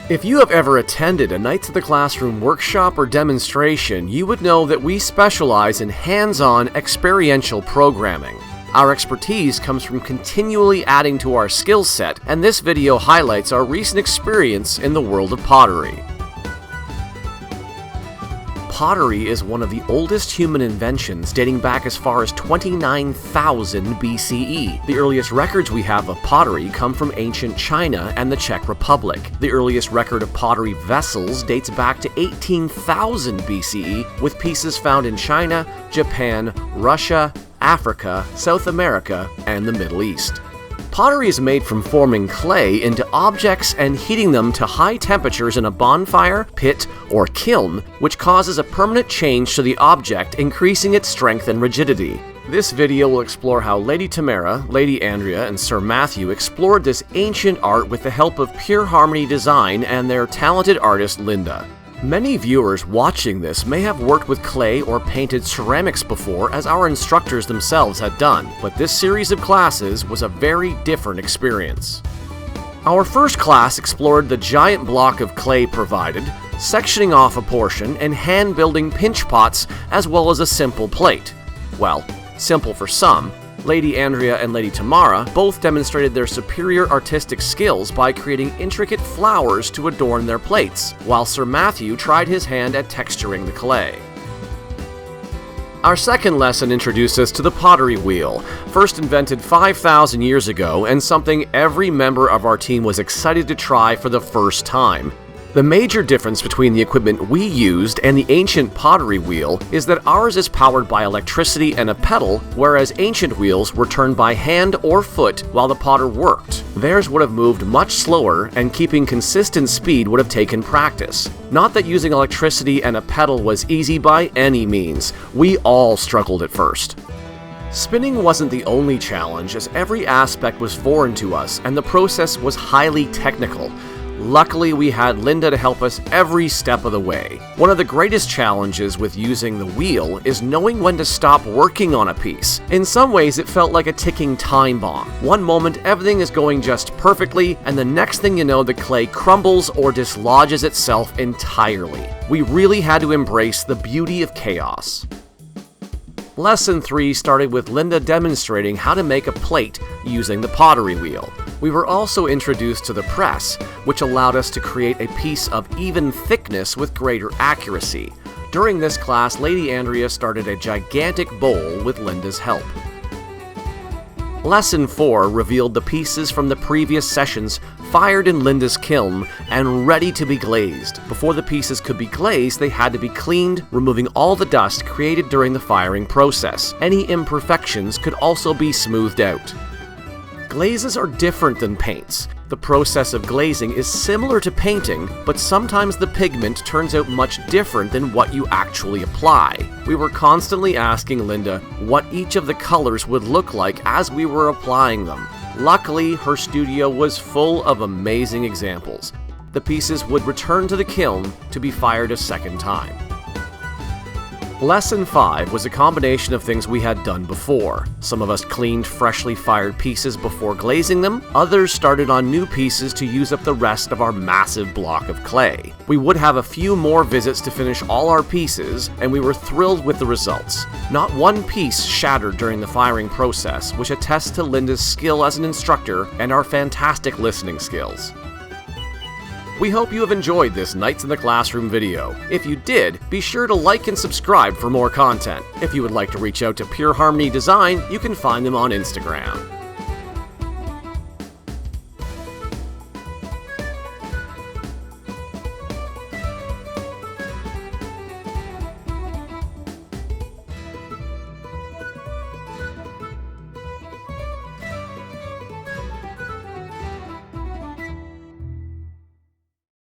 If you have ever attended a Knights of the Classroom workshop or demonstration, you would know that we specialize in hands-on experiential programming. Our expertise comes from continually adding to our skill set, and this video highlights our recent experience in the world of pottery. Pottery is one of the oldest human inventions, dating back as far as 29,000 BCE. The earliest records we have of pottery come from ancient China and the Czech Republic. The earliest record of pottery vessels dates back to 18,000 BCE, with pieces found in China, Japan, Russia, Africa, South America, and the Middle East. Pottery is made from forming clay into objects and heating them to high temperatures in a bonfire, pit, or kiln, which causes a permanent change to the object, increasing its strength and rigidity. This video will explore how Lady Tamara, Lady Andrea, and Sir Matthew explored this ancient art with the help of Pure Harmony Design and their talented artist Linda. Many viewers watching this may have worked with clay or painted ceramics before, as our instructors themselves had done, but this series of classes was a very different experience. Our first class explored the giant block of clay provided, sectioning off a portion and hand-building pinch pots as well as a simple plate. Well, simple for some. Lady Andrea and Lady Tamara both demonstrated their superior artistic skills by creating intricate flowers to adorn their plates, while Sir Matthew tried his hand at texturing the clay. Our second lesson introduced us to the pottery wheel, first invented 5,000 years ago and something every member of our team was excited to try for the first time. The major difference between the equipment we used and the ancient pottery wheel is that ours is powered by electricity and a pedal, whereas ancient wheels were turned by hand or foot while the potter worked. Theirs would have moved much slower, and keeping consistent speed would have taken practice. Not that using electricity and a pedal was easy by any means. We all struggled at first. Spinning wasn't the only challenge, as every aspect was foreign to us and the process was highly technical. Luckily, we had Linda to help us every step of the way. One of the greatest challenges with using the wheel is knowing when to stop working on a piece. In some ways, it felt like a ticking time bomb. One moment, everything is going just perfectly, and the next thing you know, the clay crumbles or dislodges itself entirely. We really had to embrace the beauty of chaos. Lesson 3 started with Linda demonstrating how to make a plate using the pottery wheel. We were also introduced to the press, which allowed us to create a piece of even thickness with greater accuracy. During this class, Lady Andrea started a gigantic bowl with Linda's help. Lesson 4 revealed the pieces from the previous sessions fired in Linda's kiln and ready to be glazed. Before the pieces could be glazed, they had to be cleaned, removing all the dust created during the firing process. Any imperfections could also be smoothed out. Glazes are different than paints. The process of glazing is similar to painting, but sometimes the pigment turns out much different than what you actually apply. We were constantly asking Linda what each of the colors would look like as we were applying them. Luckily, her studio was full of amazing examples. The pieces would return to the kiln to be fired a second time. Lesson 5 was a combination of things we had done before. Some of us cleaned freshly fired pieces before glazing them, others started on new pieces to use up the rest of our massive block of clay. We would have a few more visits to finish all our pieces, and we were thrilled with the results. Not one piece shattered during the firing process, which attests to Linda's skill as an instructor and our fantastic listening skills. We hope you have enjoyed this Knights in the Classroom video. If you did, be sure to like and subscribe for more content. If you would like to reach out to Pure Harmony Design, you can find them on Instagram.